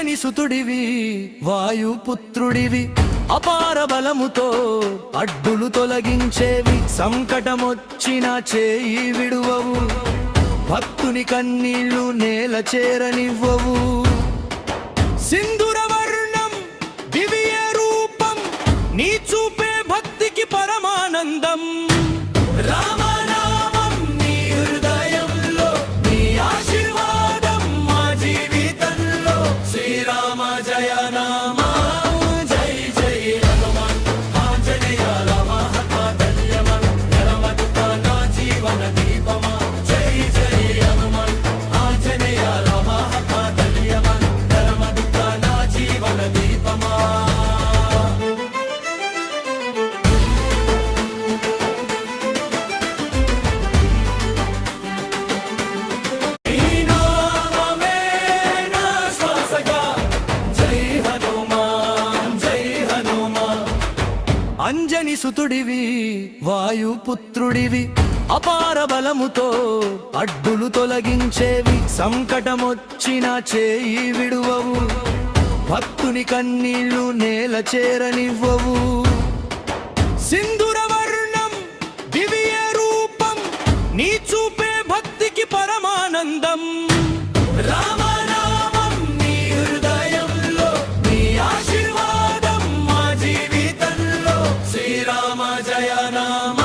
అంజని సుతుడివి వాయుపుత్రుడివి అపార బలముతో అడ్డులు తొలగించేవి సంకటమొచ్చిన చేయి విడువవు భక్తుని కన్నీళ్లు నేల చేరనివ్వవు సింధూరవర్ణం దివ్య రూపం నీ చూపే భక్తికి పరమానందం రామనామం నీ హృదయంలో నీ ఆశీర్వాదం మా జీవితంలో శ్రీరామ జయ నామ జై జై హనుమాన్ ఆంజనేయ రామ హనుమతల్యమన్ ధర్మదుత నా జీవన దీపమా జై జై హనుమాన్ ఆంజనేయ రామ హనుమతల్యమన్ ధర్మదుత నా జీవన దీపమా అంజని సుతుడివి వాయుపుత్రుడివి అపార బలముతో అడ్డులు తొలగించేవి సంకటమొచ్చిన చేయి విడువవు భక్తుని కన్నీళ్లు నేల చేరనివ్వవు సింధూరవర్ణం దివ్య రూపం నీ చూపే భక్తికి పరమానందం రామనామం నీ హృదయంలో నీ ఆశీర్వాదం మా జీవితంలో శ్రీరామ జయ నామ